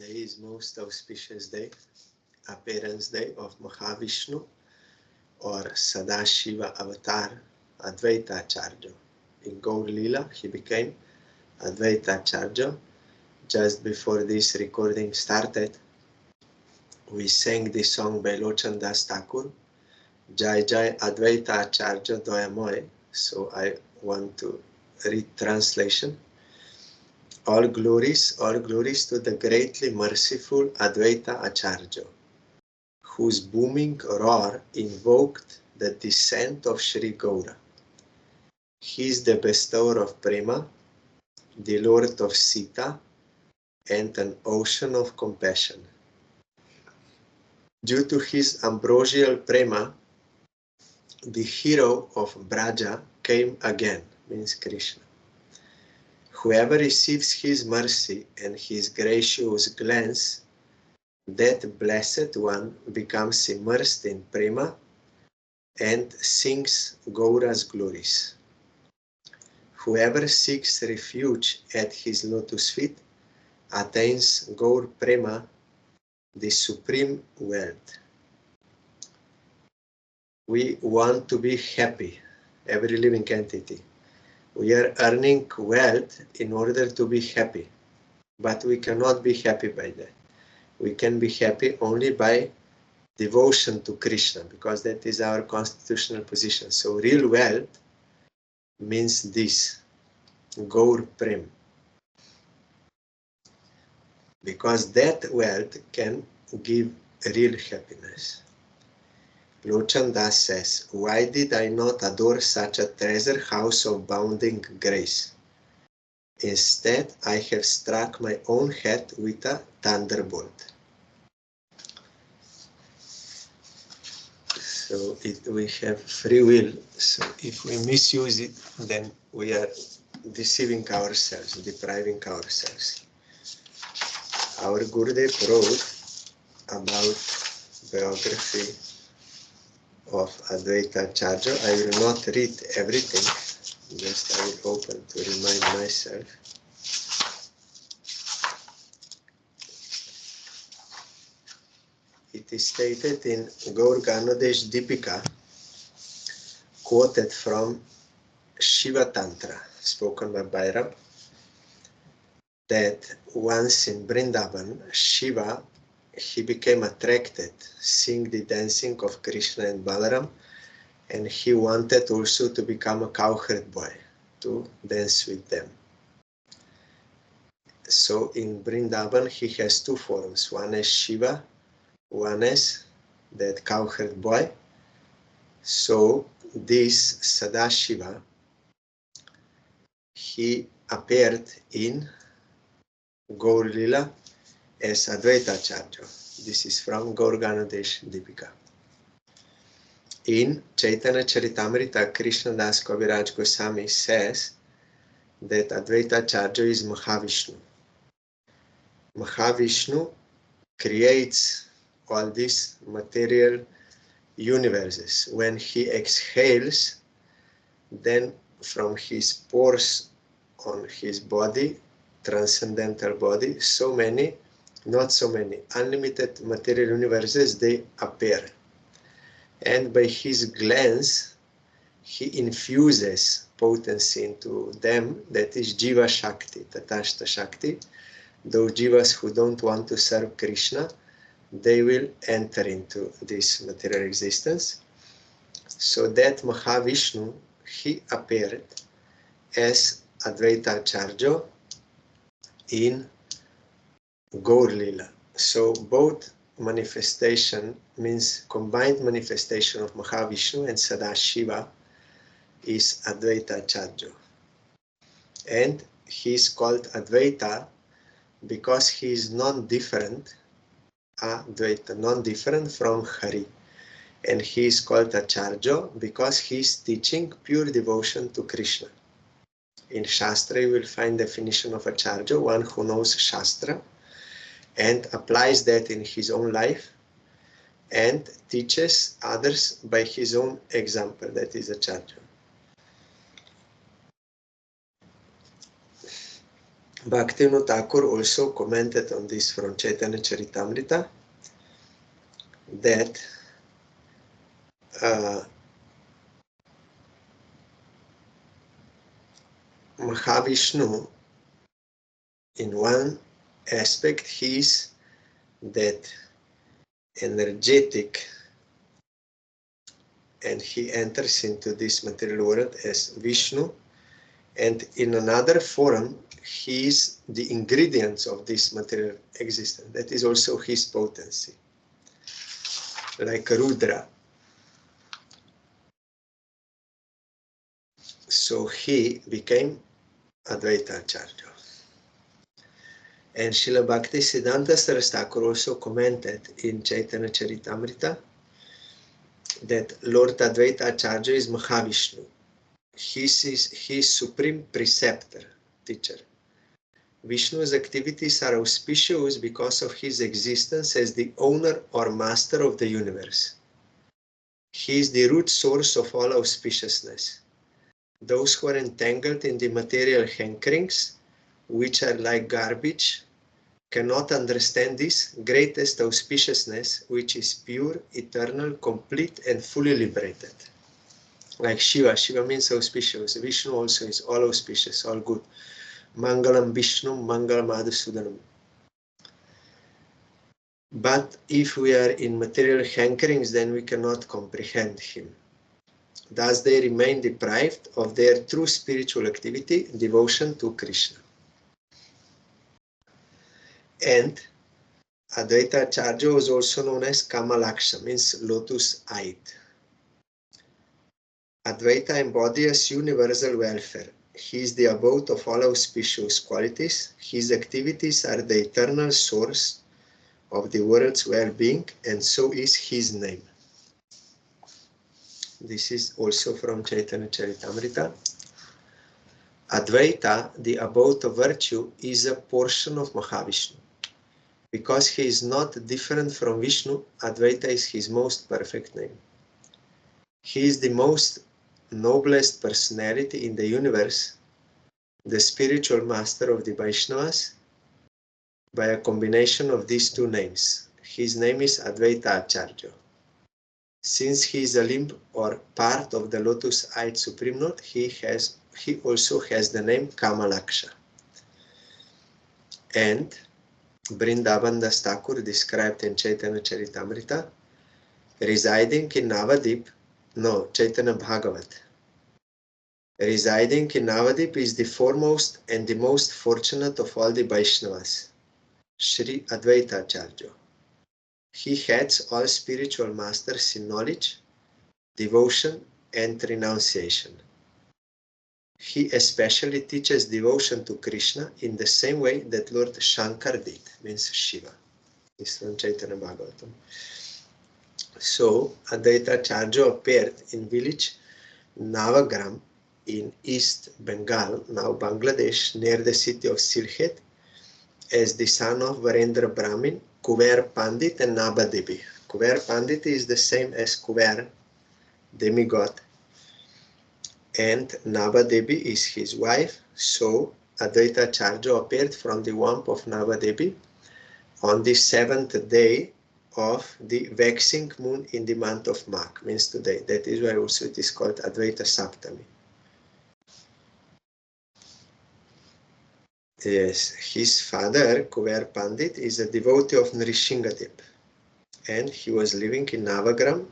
Today is most auspicious day, appearance day of Mahavishnu or Sadashiva avatar, Advaita Acharya. In Gaur Lila, he became Advaita Acharya. Just before this recording started, we sang this song by Lochan Das Thakur, Jai Jai Advaita Acharya Doyamoy. So I want to read translation. All glories to the greatly merciful Advaita Acharya, whose booming roar invoked the descent of Sri Gaura. He is the bestower of prema, the Lord of Sita, and an ocean of compassion. Due to his ambrosial prema, the hero of Braja came again, means Krishna. Whoever receives his mercy and his gracious glance, that blessed one becomes immersed in prema and sings Gaura's glories. Whoever seeks refuge at his lotus feet attains Gaur Prema, the supreme wealth. We want to be happy, every living entity. We are earning wealth in order to be happy, but we cannot be happy by that. We can be happy only by devotion to Krishna, because that is our constitutional position. So real wealth means this, Gaur Prem. Because that wealth can give real happiness. Lochan Das says, why did I not adore such a treasure house of bounding grace? Instead, I have struck my own head with a thunderbolt. So we have free will. So if we misuse it, then we are deceiving ourselves, depriving ourselves. Our Gurudev wrote about biography of Advaita Acharya. I will not read everything, just I will open to remind myself. It is stated in Gaur Ganodesh Deepika, quoted from Shiva Tantra, spoken by Bhairav, that once in Vrindavan, Shiva, he became attracted, seeing the dancing of Krishna and Balaram, and he wanted also to become a cowherd boy, to dance with them. So in Vrindavan, he has two forms, one as Shiva, one as that cowherd boy. So this Sadashiva, he appeared in Gaur Lila as Advaita Acharya. This is from Gaur Ganodesh Deepika. In Chaitanya Charitamrita, Krishna Das Kaviraj Goswami says that Advaita Acharya is Mahavishnu. Mahavishnu creates all these material universes. When he exhales, then from his pores on his body, transcendental body, so many, not so many, unlimited material universes, they appear. And by his glance, he infuses potency into them, that is Jiva Shakti, Tatashta Shakti. Those Jivas who don't want to serve Krishna, they will enter into this material existence. So that Mahavishnu, he appeared as Advaita Acharya in Gaur Lila. So both manifestation means combined manifestation of Mahavishnu and Sadashiva is Advaita Acharya. And he is called Advaita because he is non-different, Advaita, non-different from Hari. And he is called Acharya because he is teaching pure devotion to Krishna. In Shastra, you will find definition of Acharya, one who knows Shastra and applies that in his own life and teaches others by his own example. That is Acharya. Bhaktivinoda Thakur also commented on this from Chaitanya Charitamrita, that Mahavishnu, in one aspect, he is that energetic, and he enters into this material world as Vishnu, and in another form, he is the ingredients of this material existence. That is also his potency, like Rudra. So he became Advaita Acharya. And Srila Bhaktisiddhanta Saraswati Thakur also commented in Chaitanya Charitamrita that Lord Advaita Acharya is Mahavishnu. He is supreme preceptor, teacher. Vishnu's activities are auspicious because of his existence as the owner or master of the universe. He is the root source of all auspiciousness. Those who are entangled in the material hankerings, which are like garbage, cannot understand this greatest auspiciousness, which is pure, eternal, complete, and fully liberated. Like Shiva. Shiva means auspicious. Vishnu also is all auspicious, all good. Mangalam Vishnu, Mangalam Madhusudanam. But if we are in material hankerings, then we cannot comprehend him. Thus they remain deprived of their true spiritual activity, devotion to Krishna. And Advaita Acharya was also known as Kamalaksha, means lotus-eyed. Advaita embodies universal welfare. He is the abode of all auspicious qualities. His activities are the eternal source of the world's well-being, and so is his name. This is also from Chaitanya Charitamrita. Advaita, the abode of virtue, is a portion of Mahavishnu. Because he is not different from Vishnu, Advaita is his most perfect name. He is the most noblest personality in the universe, the spiritual master of the Vaishnavas, by a combination of these two names. His name is Advaita Acharya. Since he is a limb or part of the lotus-eyed Supreme Lord, he also has the name Kamalaksha. And Vrindavan Das Thakur described in Chaitanya Charitamrita, residing in Chaitanya Bhagavat. Residing in Navadip is the foremost and the most fortunate of all the Vaishnavas, Sri Advaita Acharya. He heads all spiritual masters in knowledge, devotion, and renunciation. He especially teaches devotion to Krishna in the same way that Lord Shankar did, means Shiva. This is from Chaitanya Bhagavatam. So, Advaita Acharya appeared in village Navagram in East Bengal, now Bangladesh, near the city of Sylhet, as the son of Varendra Brahmin, Kuver Pandit, and Naba Devi. Kuver Pandit is the same as Kuver, demigod, and Naba Devi is his wife. So Advaita Acharya appeared from the womb of Naba Devi on the 7th day of the waxing moon in the month of Magh, means today. That is why also it is called Advaita Saptami. Yes, his father, Kuver Pandit, is a devotee of Nrishingadip, and he was living in Navagram.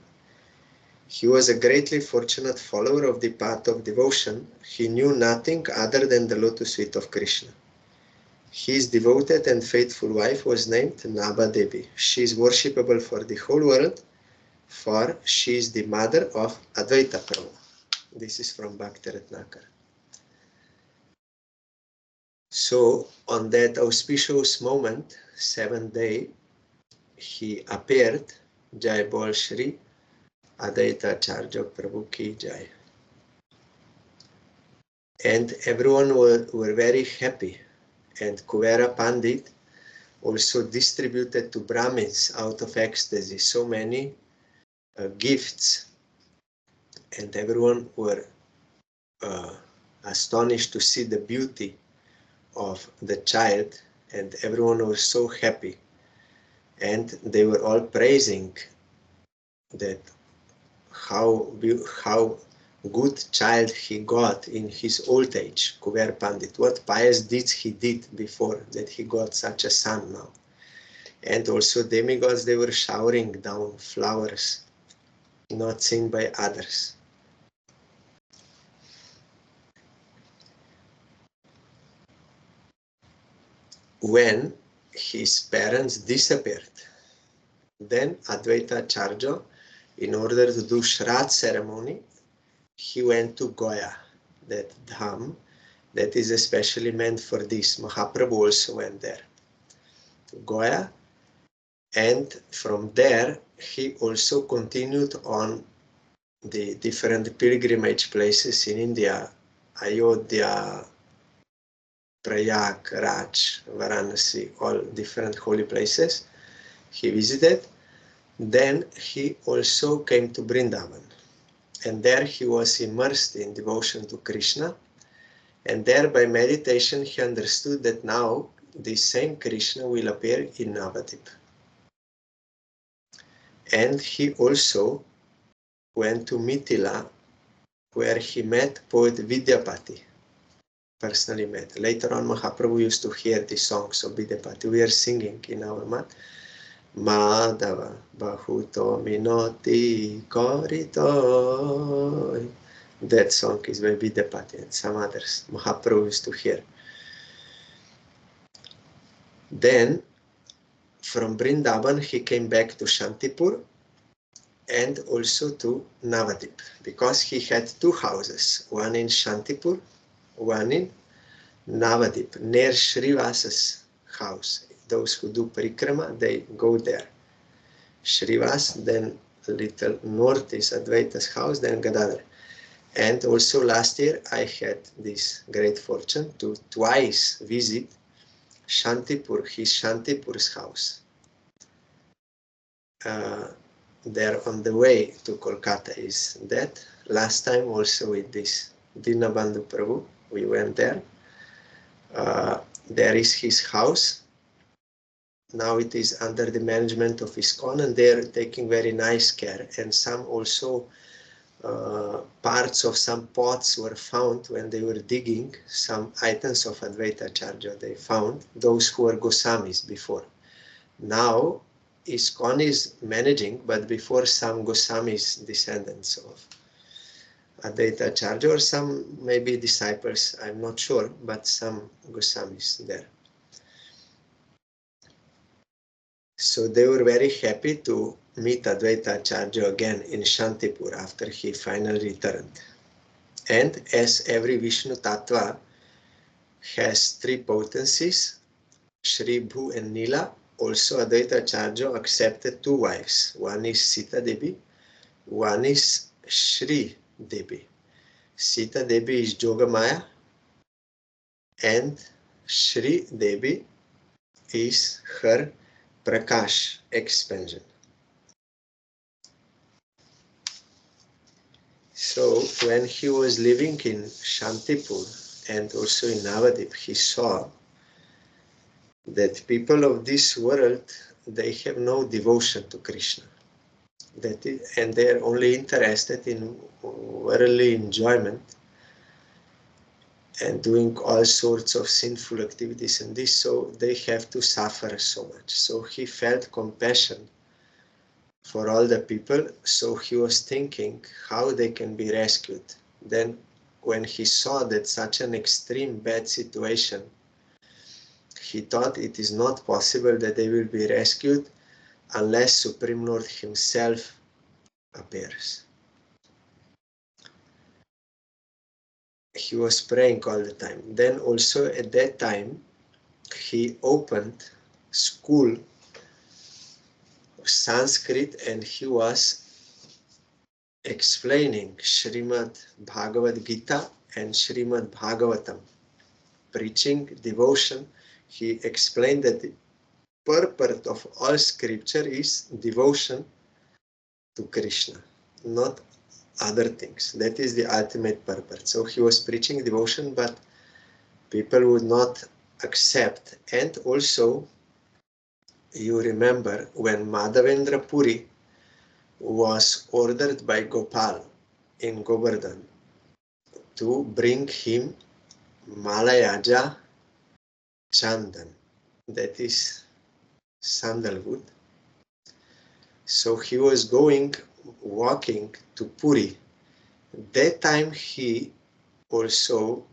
He was a greatly fortunate follower of the path of devotion. He knew nothing other than the lotus feet of Krishna. His devoted and faithful wife was named Naba Devi. She is worshipable for the whole world, for she is the mother of Advaita Prabhu. This is from Bhakti Ratnakar. So, on that auspicious moment, 7th day, he appeared, Jai Bol Shri Advaita Acharya Prabhu Ki Jai. And everyone were very happy. And Kuvera Pandit also distributed to Brahmins out of ecstasy so many gifts. And everyone were astonished to see the beauty of the child, and everyone was so happy. And they were all praising that how good child he got in his old age, Kuber Pandit. What pious deeds he did before that he got such a son now. And also demigods, they were showering down flowers, not seen by others. When his parents disappeared, then Advaita Acharya, in order to do Shraddh ceremony, he went to Goya, that dham that is especially meant for this. Mahaprabhu also went there to Goya, and from there he also continued on the different pilgrimage places in India, Ayodhya, Prayag, Raj, Varanasi, all different holy places he visited. Then he also came to Vrindavan, and there he was immersed in devotion to Krishna, and there by meditation he understood that now the same Krishna will appear in Navadip. And he also went to Mithila, where he met poet Vidyapati, personally met. Later on, Mahaprabhu used to hear the songs of Vidyapati. We are singing in our mat. Madhava Bahuto Minoti Korito. That song is by Vidyapati and some others. Mahaprabhu used to hear. Then, from Vrindavan, he came back to Shantipur and also to Navadip, because he had two houses, one in Shantipur, one in Navadip, near Srivasa's house. Those who do parikrama, they go there. Srivas, then a little north is Advaita's house, then Gadadhar. And also last year I had this great fortune to twice visit Shantipur, his Shantipur's house. There on the way to Kolkata is that. Last time also with this Dinabandhu Prabhu, we went there. There is his house. Now it is under the management of ISKCON, and they are taking very nice care. And some also parts of some pots were found when they were digging. Some items of Advaita Acharya they found, those who were Goswamis before. Now ISKCON is managing, but before some Goswamis, descendants of Advaita Acharya, or some maybe disciples, I'm not sure, but some Goswamis there. So they were very happy to meet Advaita Acharya again in Shantipur after he finally returned. And as every Vishnu Tattva has three potencies, Shri, Bhu and Nila, also Advaita Acharya accepted two wives. One is Sita Devi, one is Shri Devi. Sita Devi is Jogamaya, and Shri Devi is her Prakash expansion. So when he was living in Shantipur and also in Navadip, he saw that people of this world, they have no devotion to Krishna. And they are only interested in worldly enjoyment and doing all sorts of sinful activities in this, so they have to suffer so much. So he felt compassion for all the people, so he was thinking how they can be rescued. Then when he saw that such an extreme bad situation, he thought it is not possible that they will be rescued unless Supreme Lord himself appears. He was praying all the time. Then also at that time, he opened school of Sanskrit, and he was explaining Srimad Bhagavad Gita and Srimad Bhagavatam, preaching devotion. He explained that the purport of all scripture is devotion to Krishna, not other things. That is the ultimate purpose. So he was preaching devotion, but people would not accept. And also, you remember when Madhavendra Puri was ordered by Gopal in Govardhan to bring him Malayaja Chandan, that is sandalwood. So he was walking to Puri. That time he also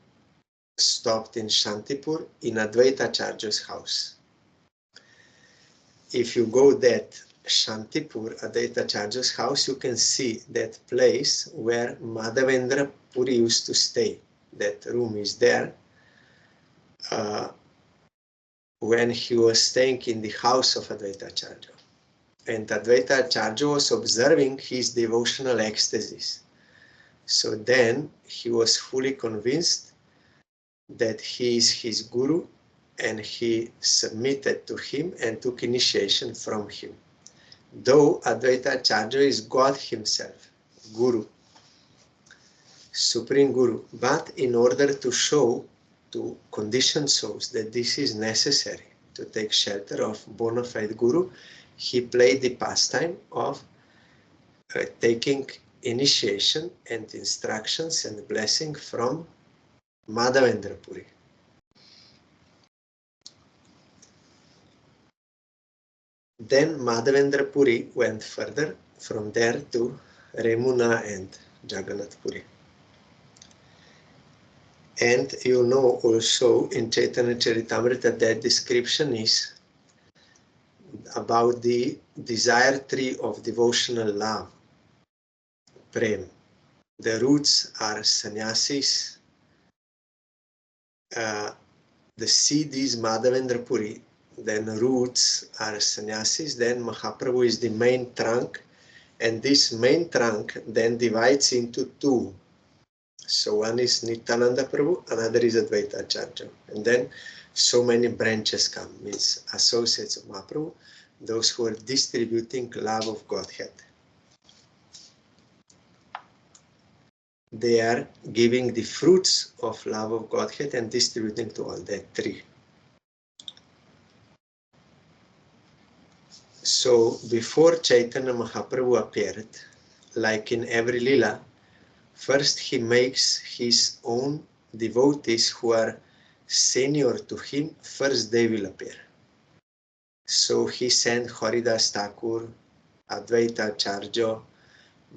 stopped in Shantipur in Advaita Acharya's house. If you go that Shantipur, Advaita Acharya's house, you can see that place where Madhavendra Puri used to stay. That room is there. When he was staying in the house of Advaita Acharya. And Advaita Acharya was observing his devotional ecstasies. So then he was fully convinced that he is his guru, and he submitted to him and took initiation from him. Though Advaita Acharya is God himself, guru, supreme guru, but in order to show to conditioned souls that this is necessary to take shelter of bona fide guru, he played the pastime of taking initiation and instructions and blessing from Madhavendra Puri. Then Madhavendra Puri went further from there to Remuna and Jagannath Puri. And you know also in Chaitanya Charitamrita that description is about the desire tree of devotional love, prem. The roots are sannyasis. The seed is Madhavendra Puri. Then roots are sannyasis. Then Mahaprabhu is the main trunk. And this main trunk then divides into two. So one is Nityananda Prabhu, another is Advaita Acharya. And then so many branches come, means associates of Mahaprabhu, those who are distributing love of Godhead. They are giving the fruits of love of Godhead and distributing to all that tree. So before Chaitanya Mahaprabhu appeared, like in every lila, first he makes his own devotees who are senior to him, first they will appear. So he sent Haridas Thakur, Advaita Acharya,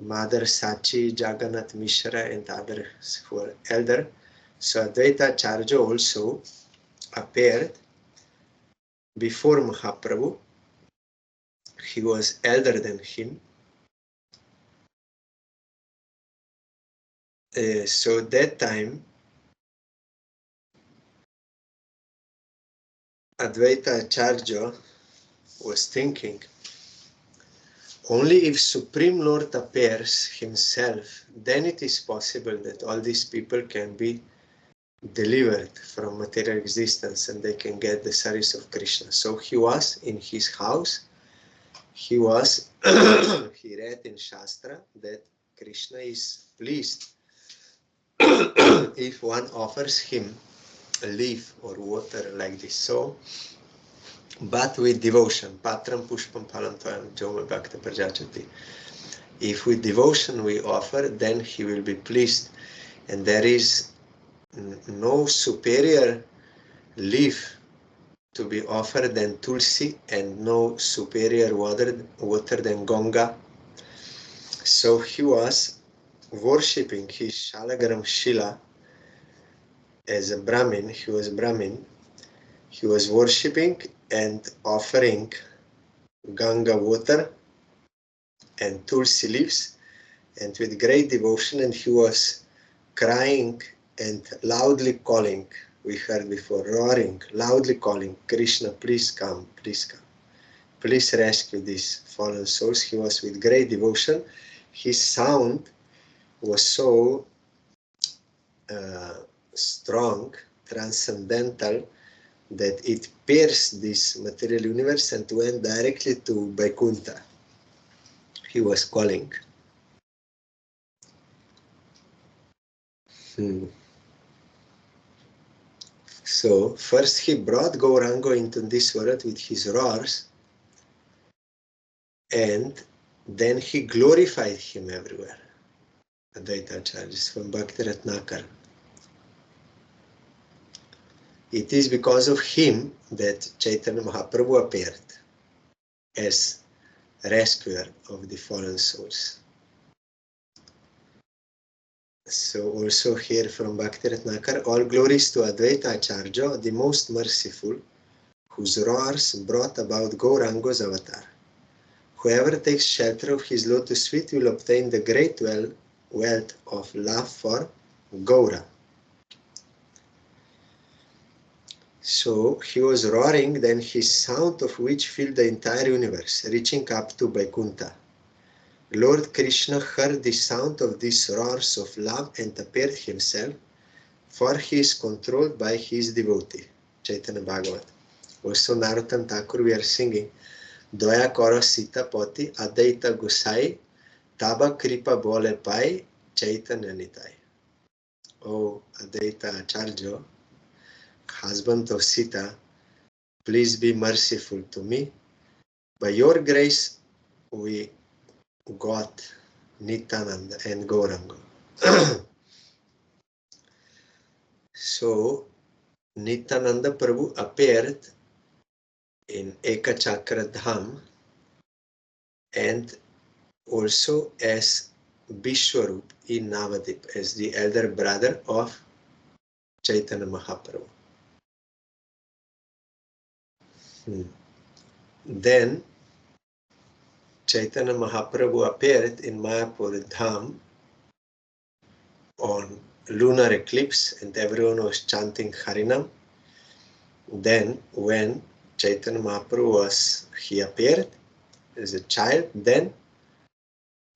Mother Sachi, Jagannath Mishra, and others who are elder. So Advaita Acharya also appeared before Mahaprabhu. He was elder than him. So that time Advaita Acharya was thinking, only if Supreme Lord appears himself, then it is possible that all these people can be delivered from material existence and they can get the service of Krishna. So he was in his house. He read in Shastra that Krishna is pleased if one offers him a leaf or water like this. So, but with devotion, patram pushpam phalam tvayam joma bhakta prajachati. If with devotion we offer, then he will be pleased. And there is no superior leaf to be offered than tulsi, and no superior water than Ganga. So he was worshipping his Shalagaram Shila as a Brahmin. He was Brahmin. He was worshipping and offering Ganga water and tulsi leaves, and with great devotion, and he was crying and loudly calling. We heard before, roaring, loudly calling, Krishna, please come, please come. Please rescue these fallen souls. He was with great devotion. His sound was so strong, transcendental, that it pierced this material universe and went directly to Vaikuntha. He was calling. So first he brought Gauranga into this world with his roars, and then he glorified him everywhere. Advaita Acharya from Bhakti Ratnakar. It is because of him that Chaitanya Mahaprabhu appeared as rescuer of the fallen souls. So also here from Bhakti Ratnakar, all glories to Advaita Acharya, the most merciful, whose roars brought about Gauranga's avatar. Whoever takes shelter of his lotus feet will obtain the great wealth of love for Gaura. So he was roaring, then his sound of which filled the entire universe, reaching up to Vaikuntha. Lord Krishna heard the sound of these roars of love and appeared himself, for he is controlled by his devotee. Chaitanya Bhagavat. Also Narottam Thakur we are singing, Doya karo Sita Poti Advaita Gosai Taba Kripa Bole Pai Chaitanya Nitai. Oh Advaita Acharya, husband of Sita, please be merciful to me. By your grace we got Nityananda and Gauranga. So Nityananda Prabhu appeared in Ekachakra Dham and also as Vishwarup in Navadip, as the elder brother of Chaitanya Mahaprabhu. Then Chaitanya Mahaprabhu appeared in Mayapur Dham on lunar eclipse and everyone was chanting Harinam. Then when Chaitanya Mahaprabhu he appeared as a child, then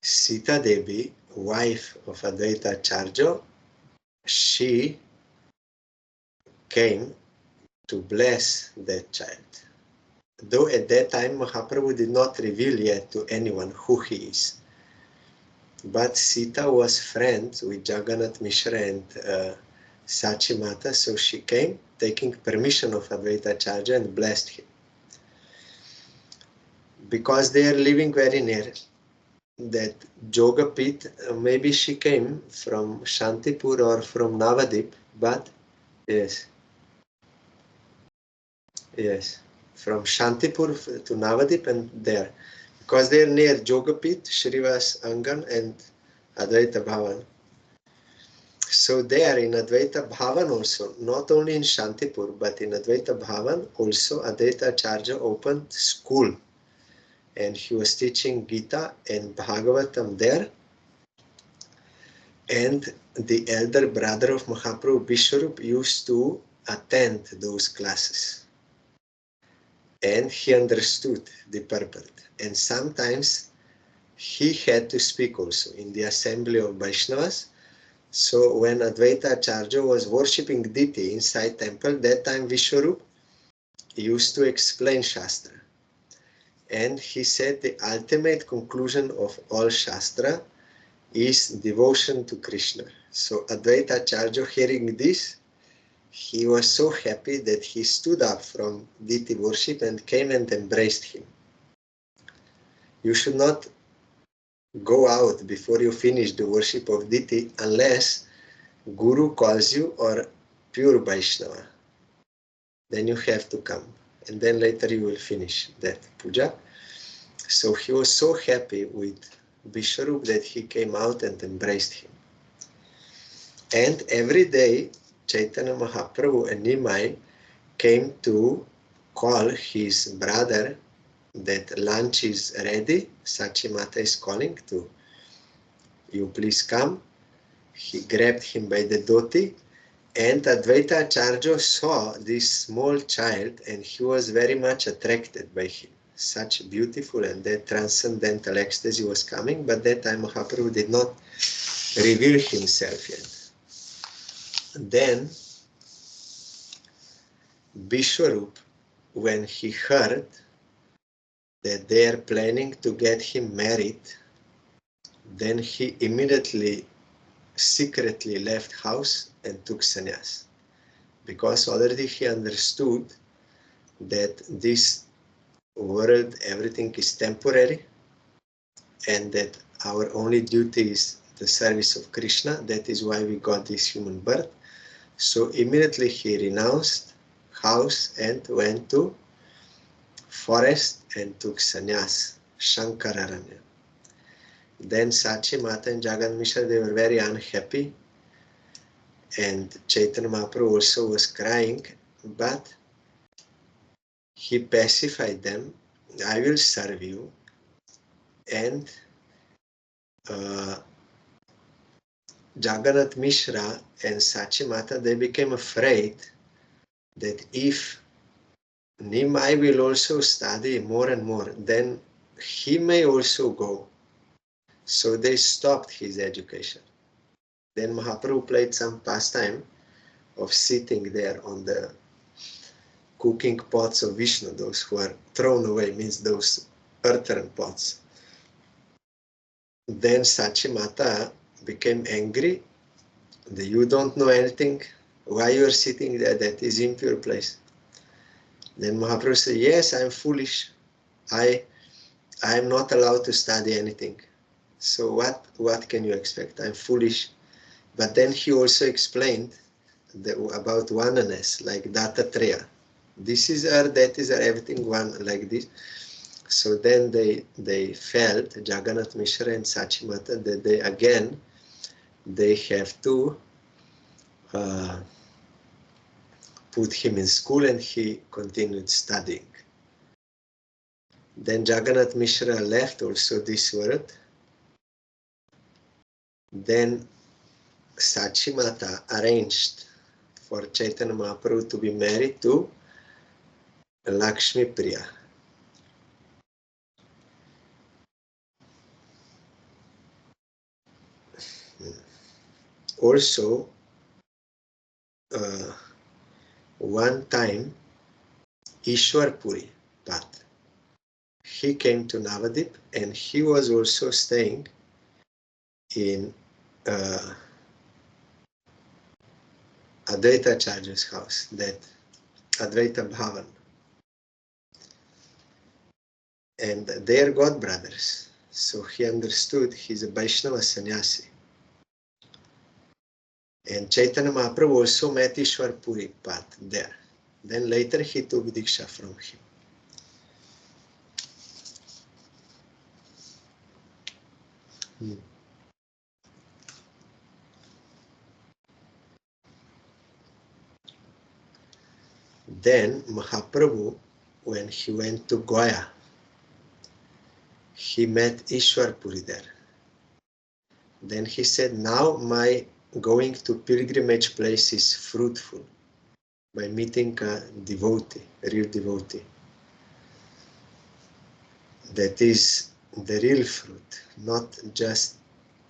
Sita Devi, wife of Advaita Acharya, she came to bless that child. Though at that time Mahaprabhu did not reveal yet to anyone who he is. But Sita was friends with Jagannath Mishra and Sachi Mata, so she came taking permission of Advaita Acharya and blessed him. Because they are living very near that Jogapit, maybe she came from Shantipur or from Navadip, but yes, from Shantipur to Navadip and there. Because they are near Jogapit, Shrivas Angan and Advaita Bhavan. So there in Advaita Bhavan also, not only in Shantipur, but in Advaita Bhavan also Advaita Acharya opened school. And he was teaching Gita and Bhagavatam there. And the elder brother of Mahaprabhu, Vishwarup, used to attend those classes. And he understood the purport. And sometimes he had to speak also in the assembly of Vaishnavas. So when Advaita Acharya was worshipping deity inside temple, that time Vishwarup used to explain Shastra. And he said the ultimate conclusion of all Shastra is devotion to Krishna. So Advaita Acharya, hearing this, he was so happy that he stood up from deity worship and came and embraced him. You should not go out before you finish the worship of deity unless Guru calls you or pure Vaishnava. Then you have to come. And then later you will finish that puja. So he was so happy with Vishwarup that he came out and embraced him. And every day Chaitanya Mahaprabhu and Nimai came to call his brother that lunch is ready. Sachimata is calling to you, please come. He grabbed him by the dhoti, and Advaita Acharya saw this small child and he was very much attracted by him. Such beautiful and that transcendental ecstasy was coming, but that time Mahaprabhu did not reveal himself yet. Then Vishwarup, when he heard that they are planning to get him married, then he immediately secretly left house and took sannyas. because already he understood that this world, everything is temporary, and that our only duty is the service of Krishna. That is why we got this human birth. So immediately he renounced house and went to forest and took sannyas, Shankararanya. Then Sachi Mata and Jagan Mishra, they were very unhappy, and Chaitanya Mahaprabhu also was crying, but he pacified them. I will serve you. And Jagannath Mishra and Sachi Mata, they became afraid that if Nimai will also study more and more, then he may also go. So they stopped his education. Then Mahaprabhu played some pastime of sitting there on the cooking pots of Vishnu, those who are thrown away, means those earthen pots. Then Sachi Mata became angry. You don't know anything. Why you are sitting there? That is impure place. Then Mahaprabhu said, yes, I am foolish. I am not allowed to study anything. So what can you expect? I'm foolish. But then he also explained about oneness, like Dattatreya. This is our, that is our, everything one, like this. So then they felt, Jagannath Mishra and Sachi Mata, that they have to put him in school, and he continued studying. Then Jagannath Mishra left also this world. Then Sachi Mata arranged for Chaitanya Mahaprabhu to be married to Lakshmi Priya. Also, one time, Ishwar Puri Path, he came to Navadip, and he was also staying in Advaita Acharya's house, that Advaita Bhavan. And they are god brothers. So he understood he's a Vaishnava sannyasi. And Chaitanya Mahaprabhu also met Ishwar Puri Path there. Then later he took Diksha from him. Then Mahaprabhu, when he went to Goa, he met Ishwar Puri there. Then he said, now my going to pilgrimage place is fruitful by meeting a devotee, a real devotee. That is the real fruit, not just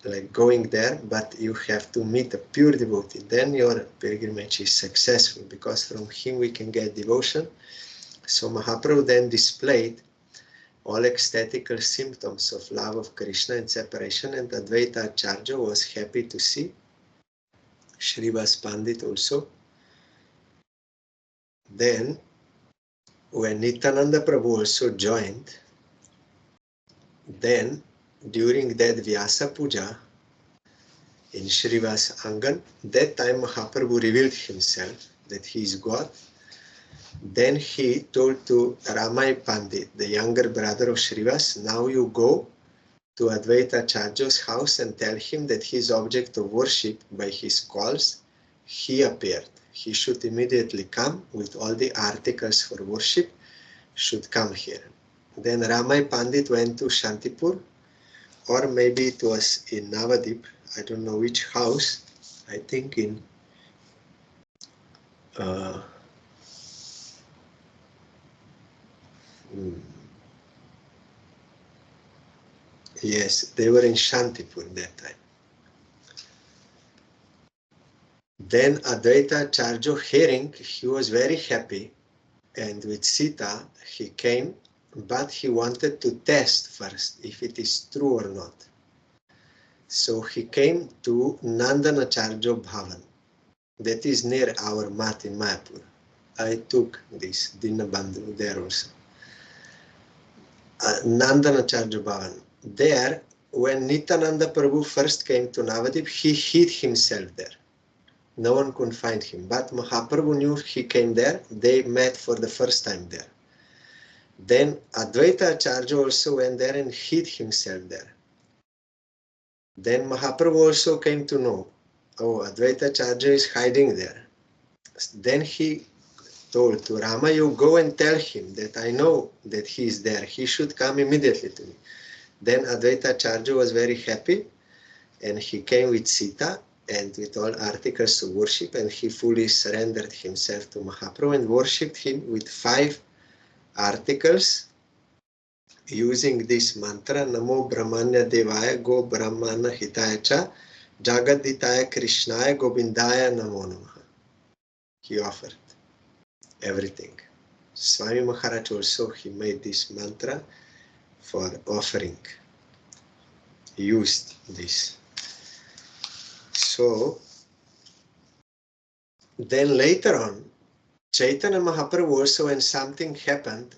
like going there, but you have to meet a pure devotee. Then your pilgrimage is successful, because from him we can get devotion. So Mahaprabhu then displayed all ecstatical symptoms of love of Krishna and separation, and Advaita Acharya was happy to see. Srivas Pandit also. Then, when Nityananda Prabhu also joined, then during that Vyasa Puja in Srivas Angan, that time Mahaprabhu revealed himself that he is God. Then he told to Ramai Pandit, the younger brother of Srivas, now you go to Advaita Acharya's house and tell him that his object of worship, by his calls, he appeared. He should immediately come with all the articles for worship, should come here. Then Ramai Pandit went to Shantipur, or maybe it was in Navadip, I don't know which house, I think in yes, they were in Shantipur that time. Then Advaita Acharya, hearing, he was very happy, and with Sita he came, but he wanted to test first if it is true or not. So he came to Nandanacharya Bhavan. that is near our mat in Mayapur. I took this Dinabandhu there also. Nandanacharya Bhavan. There, when Nityananda Prabhu first came to Navadip, he hid himself there. No one could find him. But Mahaprabhu knew he came there. They met for the first time there. Then Advaita Acharya also went there and hid himself there. Then Mahaprabhu also came to know, oh, Advaita Acharya is hiding there. Then he told to Rama, you go and tell him that I know that he is there. He should come immediately to me. Then Advaita Acharya was very happy and he came with Sita and with all articles to worship, and he fully surrendered himself to Mahaprabhu and worshipped him with 5 articles using this mantra, Namo Brahmanya Devaya Go Brahmana Hitaya Cha Jagaditaya Krishnaya Govindaya Namo Namaha. He offered everything. Swami Maharaj also, he made this mantra for offering. He used this. So, then later on, Chaitanya Mahaprabhu also, when something happened,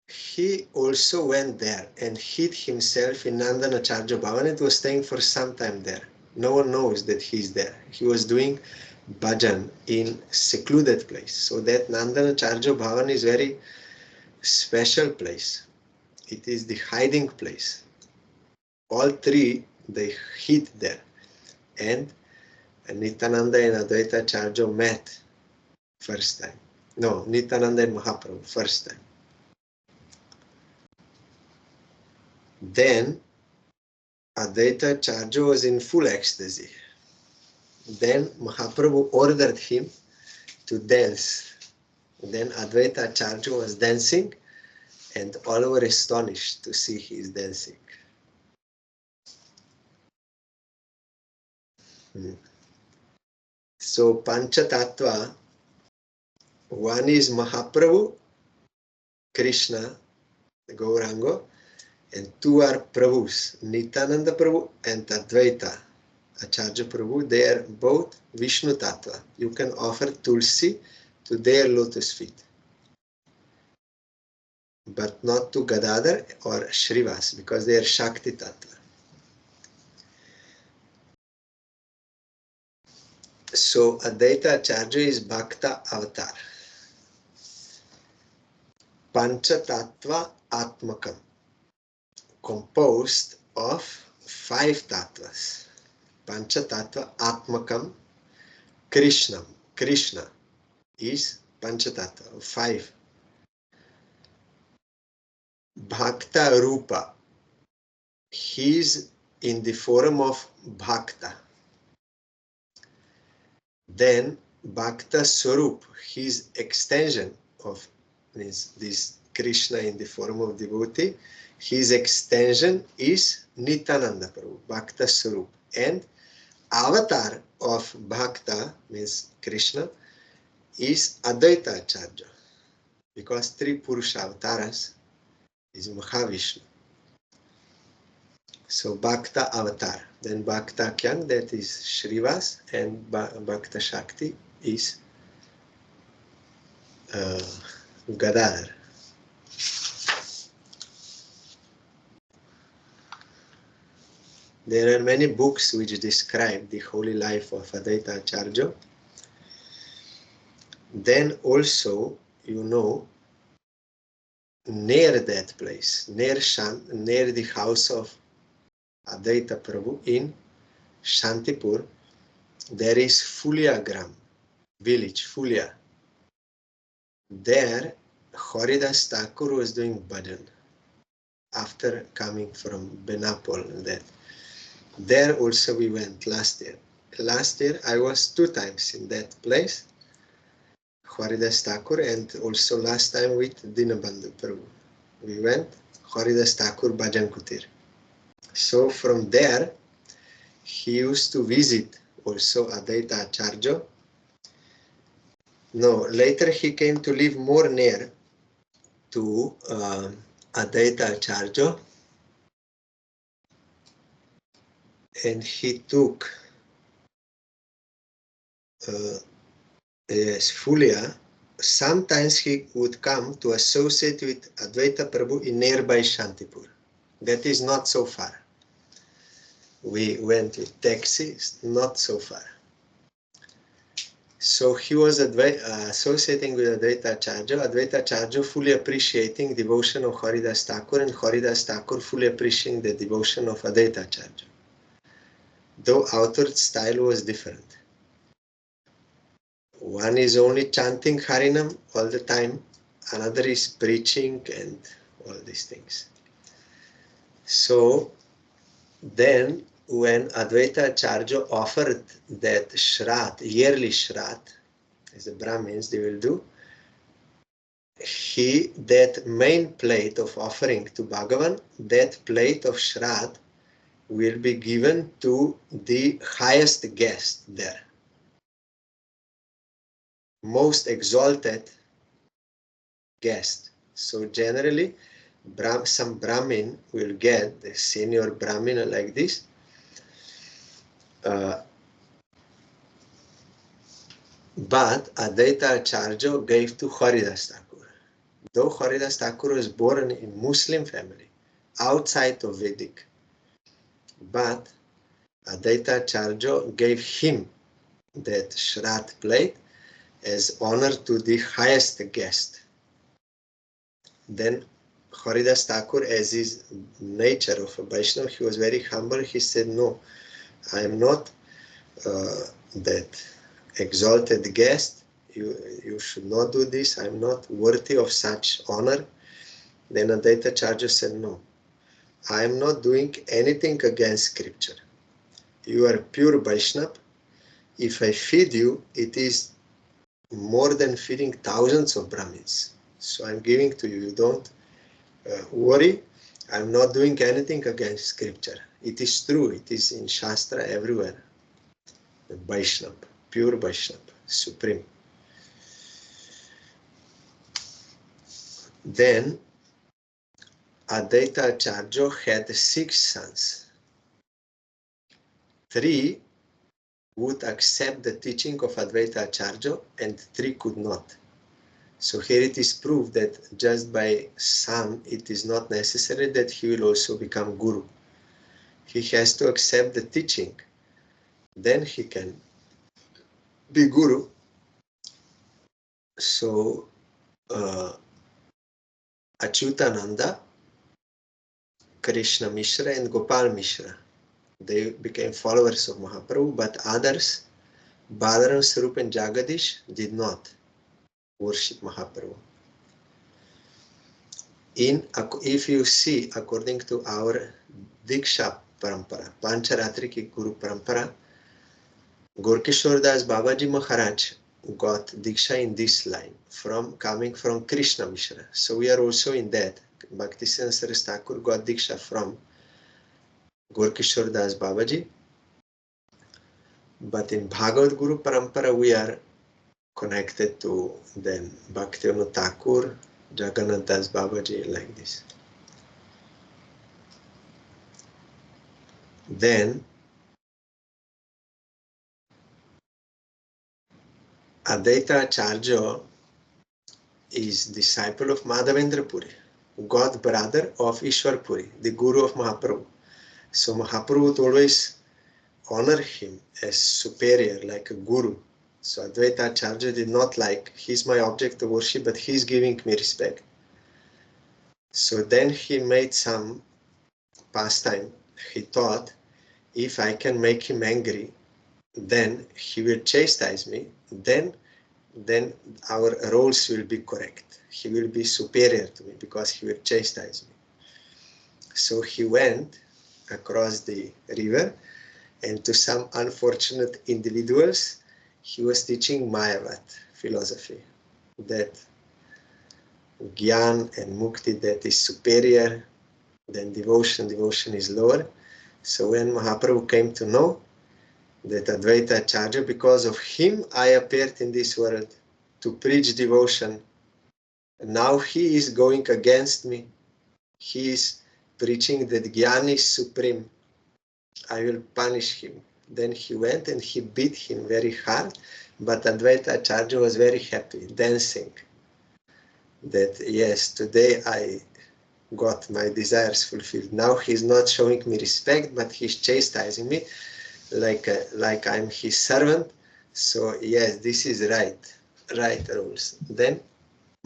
he also went there and hid himself in Nandanacharya Bhavan and was staying for some time there. No one knows that he's there. He was doing bhajan in secluded place. So that Nandanacharya Bhavan is very special place. It is the hiding place. All 3, they hid there. And Nityananda and Advaita Acharya met first time. No, Nityananda and Mahaprabhu first time. Then Advaita Acharya was in full ecstasy. Then Mahaprabhu ordered him to dance. Then Advaita Acharya was dancing and all were astonished to see his dancing. So Pancha Tattva, one is Mahaprabhu, Krishna, Gauranga, and 2 are Prabhus, Nityananda Prabhu and Advaita Acharya Prabhu. They are both Vishnu Tattva. You can offer Tulsi to their lotus feet, but not to Gadadhar or Shrivas, because they are Shakti Tattva. So Advaita Acharya is Bhakta Avatar. Pancha Tattva Atmakam, composed of 5 tattvas. Pancha Tattva Atmakam Krishnam. Krishna is Pancha Tattva, 5. Bhakta Rupa, he is in the form of Bhakta. Then Bhakta Swarup, his extension of this Krishna in the form of devotee, his extension is Nityananda Prabhu, Bhakta Swarup. And avatar of Bhakta, means Krishna, is Advaita Acharya, because 3 Purusha avatars is Mahavishnu. So Bhakta Avatar. Then Bhakta Kyang, that is Shrivas, and Bhakta Shakti is Gadadhar. There are many books which describe the holy life of Advaita Acharya. Then also, you know, near that place, near the house of Advaita Prabhu in Shantipur, there is Fulia Gram, village, Fulia. There, Haridas Thakur was doing bhajan after coming from Benapol. There also we went last year. Last year I was 2 times in that place, Haridas Thakur, and also last time with Dinabandhu Prabhu. We went Haridas Thakur Bhajan Kutir. So from there, he used to visit also Advaita Acharya. No, later he came to live more near to Advaita Acharya, and he took yes, Fulia, sometimes he would come to associate with Advaita Prabhu in nearby Shantipur. That is not so far. We went with taxis, not so far. So he was associating with Advaita Acharya fully appreciating devotion of Haridas Thakur, and Haridas Thakur fully appreciating the devotion of Advaita Acharya. Though outward style was different. One is only chanting Harinam all the time, another is preaching and all these things. So then when Advaita Acharya offered that Shrat, yearly Shrat, as the Brahmins they will do, that main plate of offering to Bhagavan, that plate of Shrat will be given to the highest guest there. Most exalted guest. So generally, some Brahmin will get, the senior Brahmin like this, but Advaita Acharya gave to Haridas Thakur. Though Haridas Thakur was born in Muslim family, outside of Vedic, but Advaita Acharya gave him that Shrat plate as honor to the highest guest. Then Haridas Thakur, as his nature of a Vaishnava, he was very humble. He said, no, I am not that exalted guest. You should not do this. I am not worthy of such honor. Then Advaita Acharya said, no, I am not doing anything against scripture. You are pure Vaishnava. If I feed you, it is more than feeding thousands of Brahmins. So I'm giving to you. You don't worry. I'm not doing anything against scripture. It is true. It is in Shastra everywhere. The Vaishnava, pure Vaishnava, supreme. Then Advaita Acharya had 6 sons. 3 would accept the teaching of Advaita Acharya and 3 could not. So here it is proved that just by son, it is not necessary that he will also become guru. He has to accept the teaching. Then he can be guru. So Achyutananda, Krishna Mishra and Gopal Mishra, they became followers of Mahaprabhu, but others, Balaram, Sarup and Jagadish, did not worship Mahaprabhu. If you see, according to our Diksha Parampara, Pancharatriki Guru Parampara, Gorkishore Das Babaji Maharaj got Diksha in this line, coming from Krishna Mishra. So we are also in that. Bhaktisiddhanta Saraswati Thakur got Diksha from Gorkishore Das Babaji. But in Bhagavad Guru Parampara, we are connected to them, Bhaktivinoda Thakur, Jagannath Das Babaji, like this. Then Advaita Acharya is disciple of Madhavendra Puri, god brother of Ishwar Puri, the guru of Mahaprabhu. So Mahaprabhu would always honor him as superior, like a guru. So Advaita Acharya did not like, he's my object of worship, but he's giving me respect. So then he made some pastime. He thought, if I can make him angry, then he will chastise me, then our roles will be correct. He will be superior to me because he will chastise me. So he went across the river, and to some unfortunate individuals, he was teaching Mayavad philosophy, that Gyan and Mukti, that is superior, then devotion is lower. So when Mahaprabhu came to know that Advaita Acharya, because of him I appeared in this world to preach devotion, now he is going against me. He is preaching that Gyan is supreme. I will punish him. Then he went and he beat him very hard, but Advaita Acharya was very happy, dancing. That yes, today I got my desires fulfilled. Now he's not showing me respect, but he's chastising me like I'm his servant. So yes, this is right rules. Then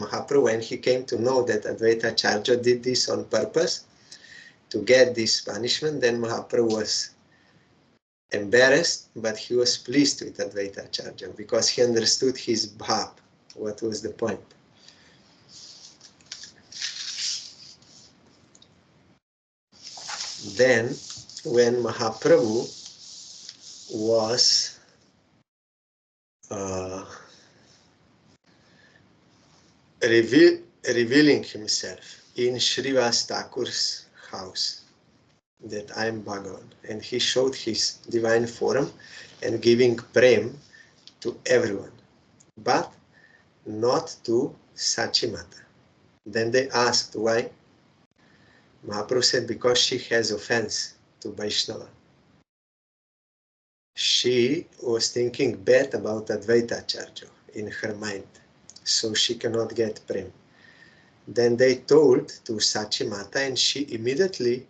Mahaprabhu, when he came to know that Advaita Acharya did this on purpose to get this punishment, then Mahaprabhu was embarrassed, but he was pleased with Advaita Acharya because he understood his bhav, what was the point. Then, when Mahaprabhu was revealing himself in Srivas Thakur's house, that I am Bhagavan, and he showed his divine form and giving prem to everyone, but not to Sachimata. Then they asked why. Mahaprabhu said, because she has offense to Vaishnava. She was thinking bad about Advaita Acharya in her mind, so she cannot get prem. Then they told to Sachimata, and she immediately,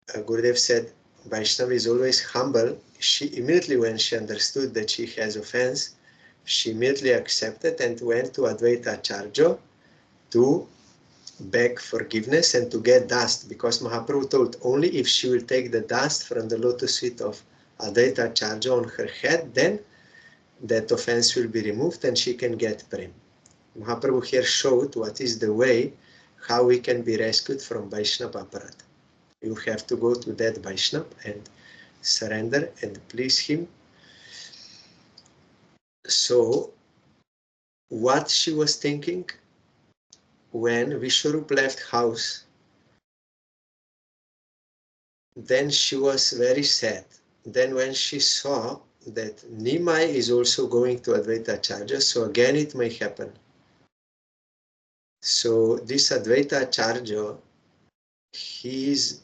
Gurudev said, Vaishnava is always humble. She immediately, when she understood that she has offense, she immediately accepted and went to Advaita Acharya to beg forgiveness and to get dust, because Mahaprabhu told only if she will take the dust from the lotus feet of Advaita Acharya on her head, then that offense will be removed and she can get prem. Mahaprabhu here showed what is the way how we can be rescued from Vaishnava aparat. You have to go to that Vaishnava and surrender and please him. So, what she was thinking when Vishwarup left house, then she was very sad. Then when she saw that Nimai is also going to Advaita Acharya, so again it may happen. So this Advaita Acharya, his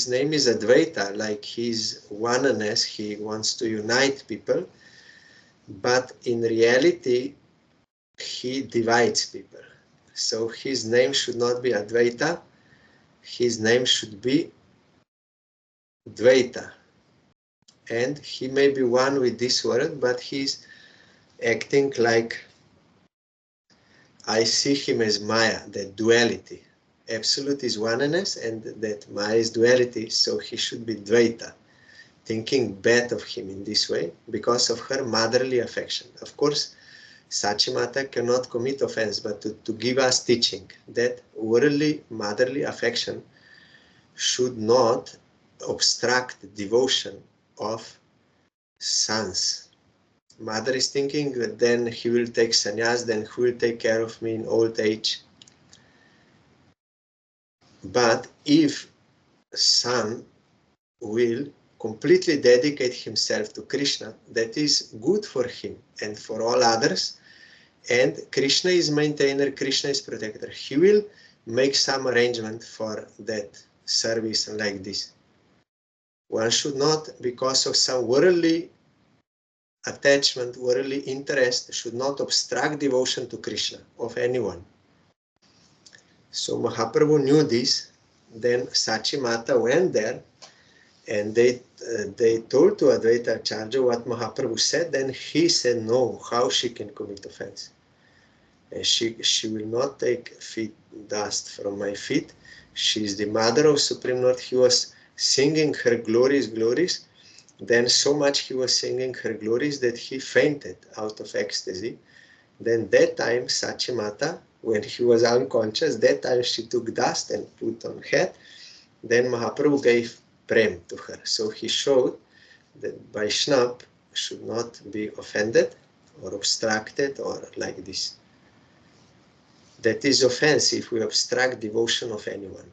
name is Advaita, like his oneness, he wants to unite people, but in reality, he divides people. So his name should not be Advaita, his name should be Dvaita. And he may be one with this world, but he's acting like I see him as Maya, that duality. Absolute is oneness and that Maya is duality, so he should be Dvaita, thinking bad of him in this way because of her motherly affection. Of course, Sachimata cannot commit offense, but to give us teaching that worldly motherly affection should not obstruct the devotion of sons. Mother is thinking that then he will take sannyas, then he will take care of me in old age. But if son will completely dedicate himself to Krishna, that is good for him and for all others. And Krishna is maintainer, Krishna is protector. He will make some arrangement for that service like this. One should not, because of some worldly attachment, worldly interest, should not obstruct devotion to Krishna of anyone. So Mahaprabhu knew this. Then Sachimata went there and they told to Advaita Acharya what Mahaprabhu said. Then he said, no, how she can commit offense? And she will not take feet dust from my feet. She is the mother of Supreme Lord. He was singing her glories, glories. Then so much he was singing her glories that he fainted out of ecstasy. Then that time Sachimata, when he was unconscious, that time she took dust and put on head. Then Mahaprabhu gave prem to her. So he showed that Vaishnava should not be offended or obstructed or like this. That is offense if we obstruct devotion of anyone.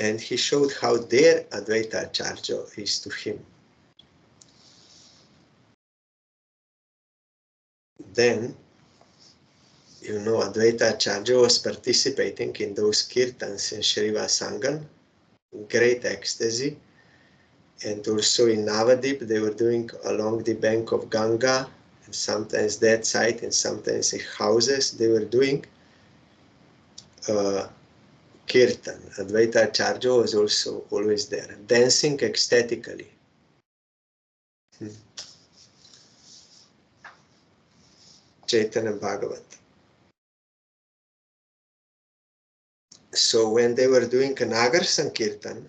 And he showed how dear Advaita Acharya is to him. Then, Advaita Acharya was participating in those kirtans in Srivas Sangam great ecstasy. And also in Navadip, they were doing along the bank of Ganga, and sometimes that side, and sometimes in houses, they were doing kirtan. Advaita Acharya was also always there, dancing ecstatically. Chaitanya Bhagavat. So when they were doing a Nagar Sankirtan,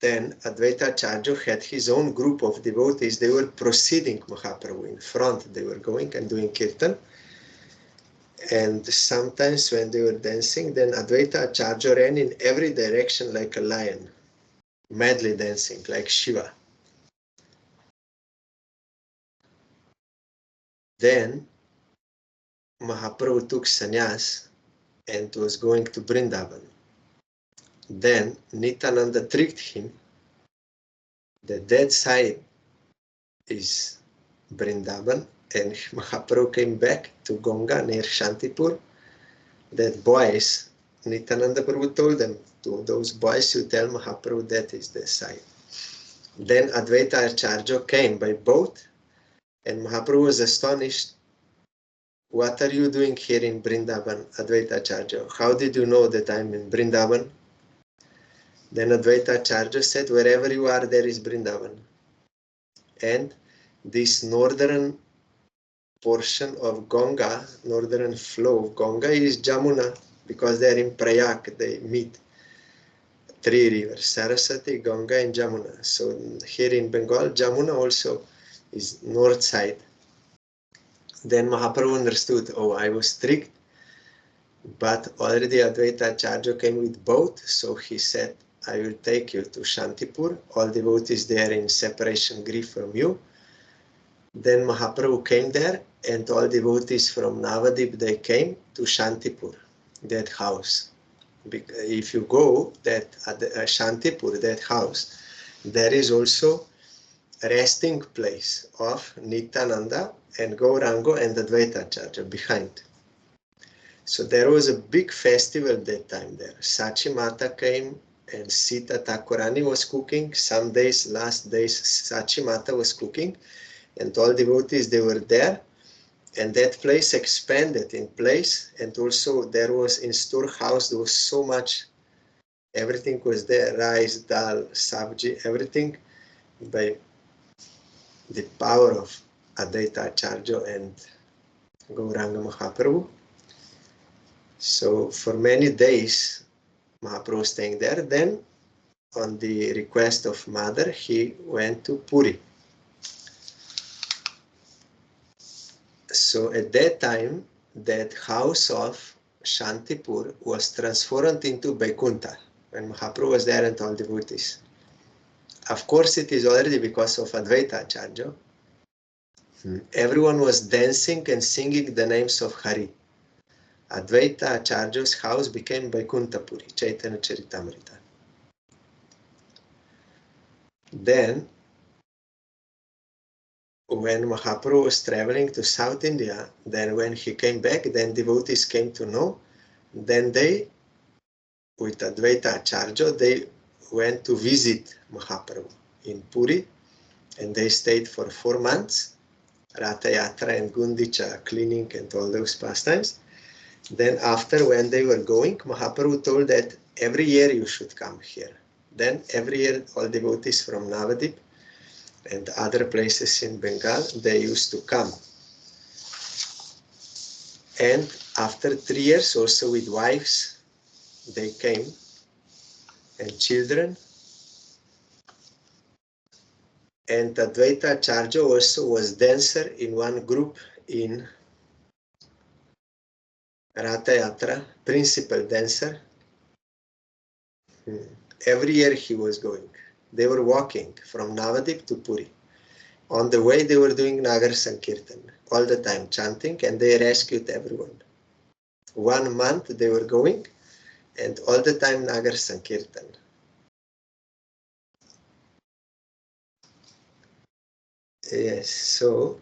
then Advaita Acharya had his own group of devotees. They were preceding Mahaprabhu in front. They were going and doing kirtan. And sometimes when they were dancing, then Advaita Acharya ran in every direction like a lion, madly dancing like Shiva. Then Mahaprabhu took sannyas and was going to Vrindavan. Then Nityananda tricked him that side is Vrindavan, and Mahaprabhu came back to Ganga near Shantipur. That boys, Nityananda Prabhu told them, to those boys, you tell Mahaprabhu that is the side. Then Advaita Acharya came by boat, and Mahaprabhu was astonished. What are you doing here in Vrindavan, Advaita Acharya? How did you know that I'm in Vrindavan? Then Advaita Acharya said, wherever you are, there is Vrindavan. And this northern portion of Ganga, northern flow of Ganga is Jamuna, because they are in Prayag, they meet. Three rivers, Saraswati, Ganga and Jamuna. So here in Bengal, Jamuna also is north side. Then Mahaprabhu understood, oh, I was tricked, but already Advaita Acharya came with boat, so he said, I will take you to Shantipur, all devotees there in separation grief from you. Then Mahaprabhu came there, and all devotees from Navadip, they came to Shantipur, that house. If you go that at Shantipur, that house, there is also a resting place of Nityananda and Gauranga and Advaita Acharya behind. So there was a big festival that time there. Sachi Mata came and Sita Thakurani was cooking. Some days, last days, Sachi Mata was cooking, and all devotees, they were there. And that place expanded in place, and also there was in storehouse, there was so much, everything was there, rice, dal, sabji, everything, by the power of Advaita Acharya and Gauranga Mahaprabhu. So for many days, Mahaprabhu was staying there. Then, on the request of mother, he went to Puri. So at that time, that house of Shantipur was transformed into Vaikuntha when Mahaprabhu was there and all devotees. Of course, it is already because of Advaita Acharya. Everyone was dancing and singing the names of Hari. Advaita Acharya's house became Vaikuntha Puri, Chaitanya Charitamrita. Then, when Mahaprabhu was traveling to South India, then when he came back, then devotees came to know. Then they, with Advaita Acharya, they went to visit Mahaprabhu in Puri, and they stayed for 4 months, Ratha Yatra and Gundicha cleaning and all those pastimes. Then after, when they were going, Mahaprabhu told that every year you should come here. Then every year all devotees from Navadip and other places in Bengal, they used to come. And after 3 years, also with wives, they came, and children. And Advaita Acharya also was dancer in one group in Ratha Yatra, principal dancer. Every year he was going. They were walking from Navadip to Puri. On the way, they were doing Nagar Sankirtan all the time, chanting, and they rescued everyone. 1 month they were going, and all the time Nagar Sankirtan. Yes, so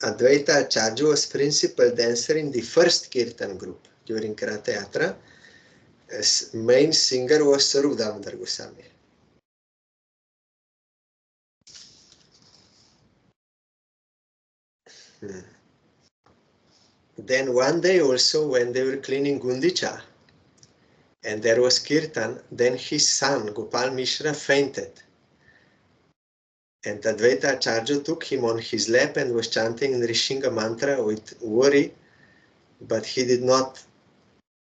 Advaita Acharya was principal dancer in the first Kirtan group during Ratha Yatra. As main singer was Sarup Damodar Goswami. Then one day also, when they were cleaning Gundicha and there was kirtan, then his son Gopal Mishra fainted. And Advaita Acharya took him on his lap and was chanting Nrishinga mantra with worry, but he did not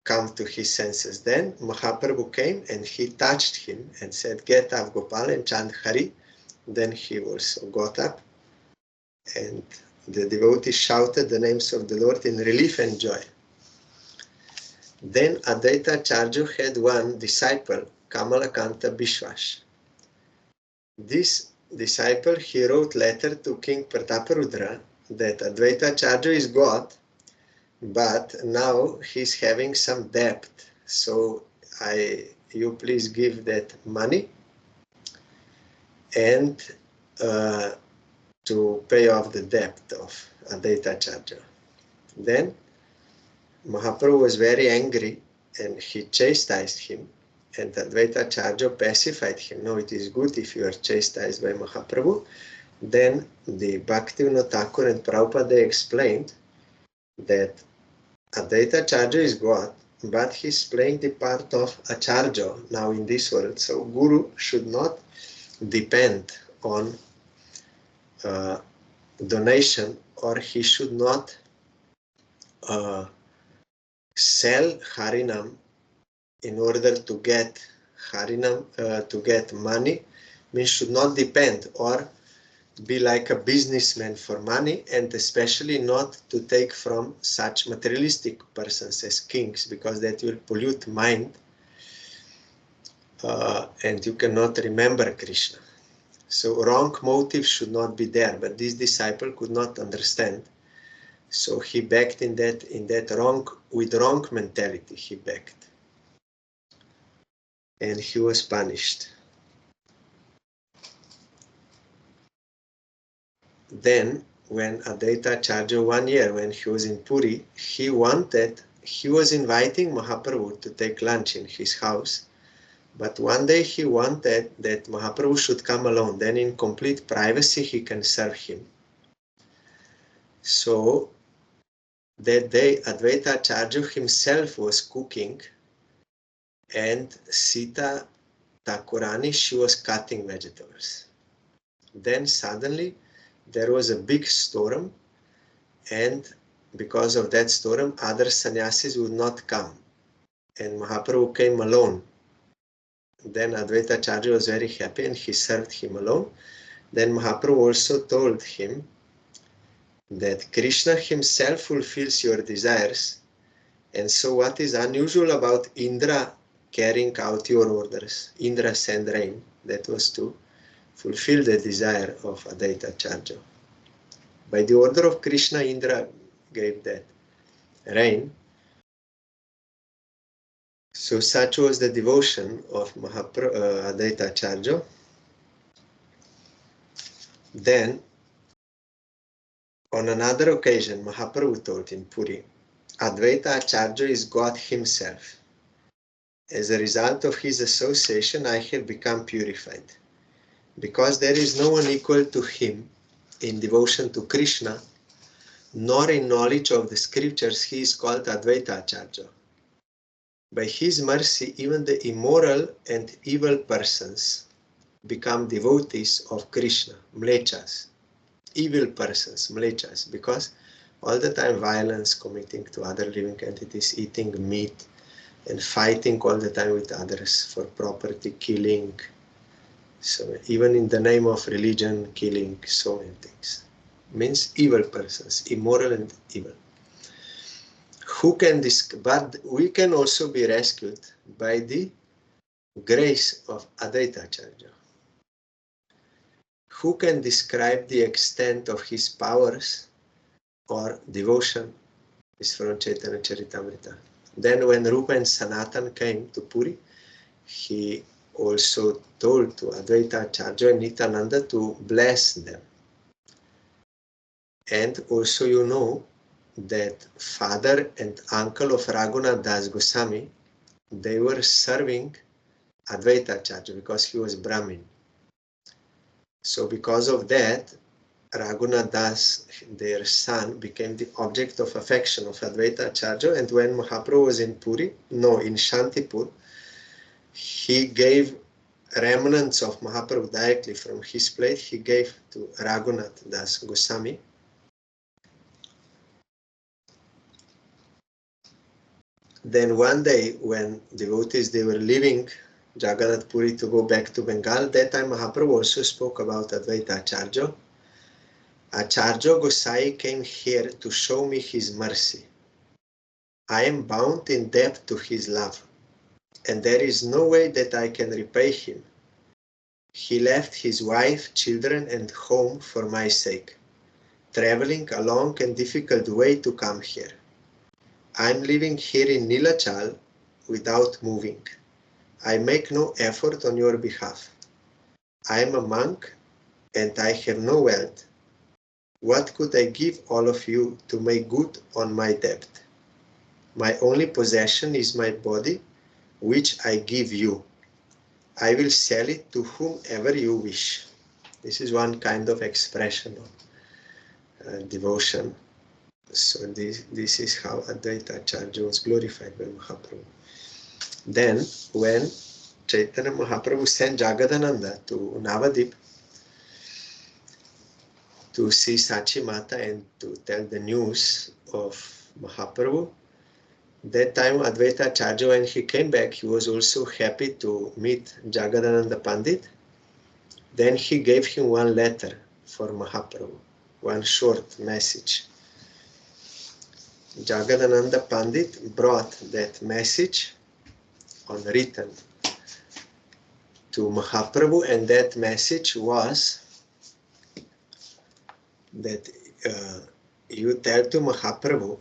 come to his senses. Then Mahaprabhu came and he touched him and said, "Get up, Gopal, and chant Hari." Then he also got up, and the devotees shouted the names of the Lord in relief and joy. Then Advaita Acharya had one disciple, Kamalakanta Bishwash. This disciple, he wrote letter to King Prataparudra that Advaita Acharya is God, but now he's having some debt. So you please give that money and to pay off the debt of Advaita Acharya. Then Mahaprabhu was very angry and he chastised him, and Advaita Acharya pacified him. No, it is good if you are chastised by Mahaprabhu. Then the Bhaktivinoda Thakur and Prabhupada, they explained that Advaita Acharya is God, but he's playing the part of Acharya now in this world. So Guru should not depend on donation, or he should not sell Harinam in order to get Harinam, to get money. Means should not depend or be like a businessman for money, and especially not to take from such materialistic persons as kings, because that will pollute mind and you cannot remember Krishna. So wrong motive should not be there, but this disciple could not understand. So he begged in that wrong, with wrong mentality he begged. And he was punished. Then, when Advaita Acharya 1 year, when he was in Puri, he was inviting Mahaprabhu to take lunch in his house, but one day he wanted that Mahaprabhu should come alone, then in complete privacy he can serve him. So that day Advaita Acharya himself was cooking, and Sita Thakurani, she was cutting vegetables. Then suddenly there was a big storm, and because of that storm, other sannyasis would not come, and Mahaprabhu came alone. Then Advaita Acharya was very happy and he served him alone. Then Mahaprabhu also told him that Krishna himself fulfills your desires, and so what is unusual about Indra carrying out your orders? Indra sent rain, that was to fulfill the desire of Advaita Acharya. By the order of Krishna, Indra gave that rain. So such was the devotion of Advaita Acharya. Then, on another occasion, Mahaprabhu told in Puri, Advaita Acharya is God himself. As a result of his association, I have become purified. Because there is no one equal to him in devotion to Krishna, nor in knowledge of the scriptures, he is called Advaita Acharya. By his mercy, even the immoral and evil persons become devotees of Krishna, mlechas, evil persons, mlechas, because all the time violence, committing to other living entities, eating meat, and fighting all the time with others for property, killing. So even in the name of religion, killing, so many things. Means evil persons, immoral and evil. But we can also be rescued by the grace of Advaita Acharya. Who can describe the extent of his powers or devotion? Is from Chaitanya Charitamrita. Then when Rupa and Sanatan came to Puri, he also told to Advaita Acharya and Nityananda to bless them. And also you know that father and uncle of Raghunath Das Goswami, they were serving Advaita Acharya because he was Brahmin. So because of that, Raghunath Das, their son, became the object of affection of Advaita Acharya, and when Mahaprabhu was in in Shantipur, he gave remnants of Mahaprabhu directly from his plate, he gave to Raghunath Das Goswami. Then one day when devotees, they were leaving Jagannath Puri to go back to Bengal, that time Mahaprabhu also spoke about Advaita Acharya. Acharya Gosai came here to show me his mercy. I am bound in debt to his love, and there is no way that I can repay him. He left his wife, children, and home for my sake, traveling a long and difficult way to come here. I am living here in Nilachal without moving. I make no effort on your behalf. I am a monk and I have no wealth. What could I give all of you to make good on my debt? My only possession is my body, which I give you. I will sell it to whomever you wish. This is one kind of expression of devotion. So this is how Advaita Acharya was glorified by Mahaprabhu. Then when Chaitanya Mahaprabhu sent Jagadananda to Navadip to see Sachi Mata and to tell the news of Mahaprabhu, that time Advaita Acharya, when he came back, he was also happy to meet Jagadananda Pandit. Then he gave him one letter for Mahaprabhu, one short message. Jagadananda Pandit brought that message on written to Mahaprabhu, and that message was that you tell to Mahaprabhu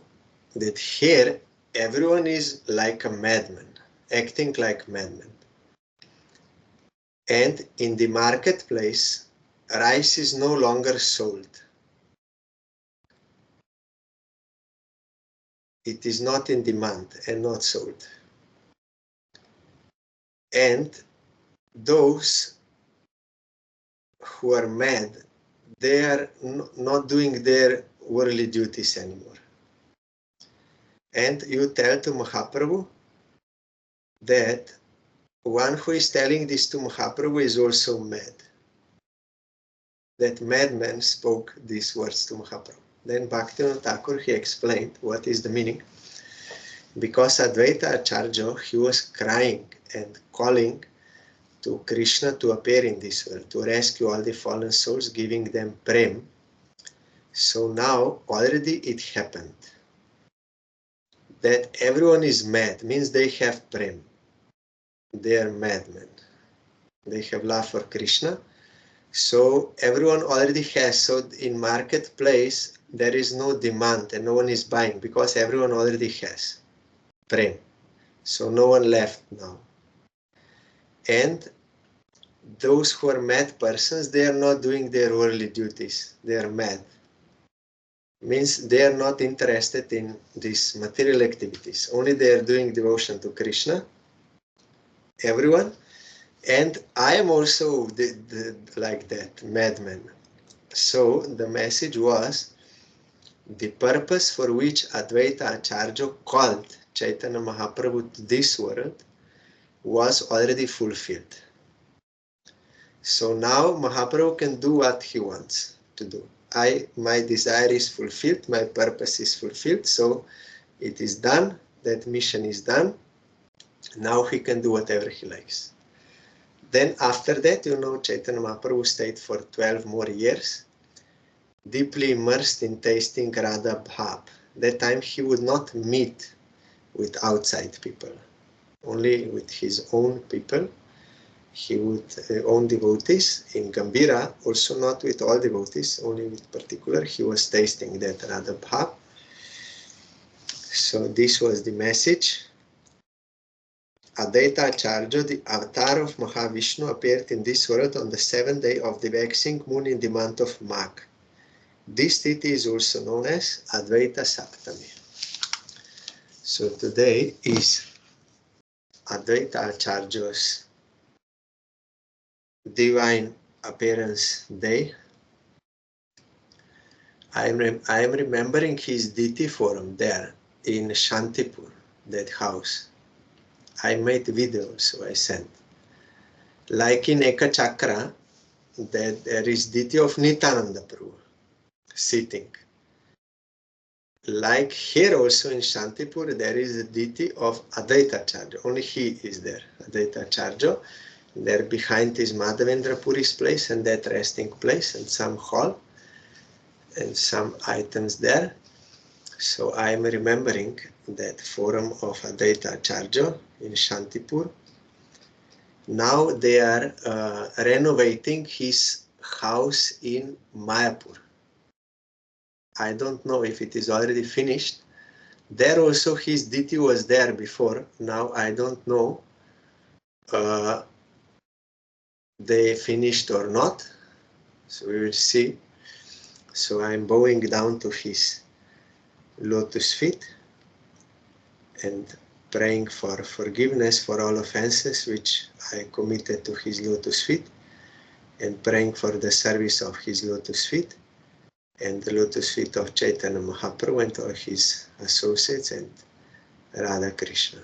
that here everyone is like a madman, acting like madman. And in the marketplace, rice is no longer sold. It is not in demand and not sold. And those who are mad, they are not doing their worldly duties anymore. And you tell to Mahaprabhu that one who is telling this to Mahaprabhu is also mad. That madman spoke these words to Mahaprabhu. Then Bhaktivinoda Thakur, he explained what is the meaning. Because Advaita Acharya, he was crying and calling to Krishna to appear in this world, to rescue all the fallen souls, giving them prem. So now already it happened. That everyone is mad means they have prem. They are madmen. They have love for Krishna. So everyone already has. So in marketplace, there is no demand and no one is buying because everyone already has prem. So no one left now. And those who are mad persons, they are not doing their worldly duties. They are mad. Means they are not interested in these material activities. Only they are doing devotion to Krishna. Everyone. And I am also like that, madman. So the message was, the purpose for which Advaita Acharya called Chaitanya Mahaprabhu to this world was already fulfilled. So now Mahaprabhu can do what he wants to do. My desire is fulfilled, my purpose is fulfilled, so it is done, that mission is done. Now he can do whatever he likes. Then after that, Chaitanya Mahaprabhu stayed for 12 more years, deeply immersed in tasting Radha Bhav. That time he would not meet with outside people, only with his own people. He would own devotees in Gambhira, also not with all devotees, only with particular. He was tasting that Radha Bhav. So this was the message. Advaita Acharya, the avatar of Mahavishnu, appeared in this world on the 7th day of the waxing moon in the month of Magh. This tithi is also known as Advaita Saptami. So today is Advaita Acharya's Divine Appearance Day, I am remembering his deity forum there in Shantipur, that house. I made videos, so I sent. Like in Eka Chakra, that there is deity of Nityananda Prabhu sitting. Like here also in Shantipur, there is a deity of Advaita Acharya. Only he is there, Advaita Acharya. There behind is Madhavendra Puri's place and that resting place and some hall and some items there. So I am remembering that forum of Advaita Acharya in Shantipur. Now they are renovating his house in Mayapur. I don't know if it is already finished. There also his deity was there before. Now I don't know they finished or not. So we will see. So I'm bowing down to his lotus feet and praying for forgiveness for all offenses which I committed to his lotus feet, and praying for the service of his lotus feet and the lotus feet of Chaitanya Mahaprabhu and all his associates and Radha Krishna.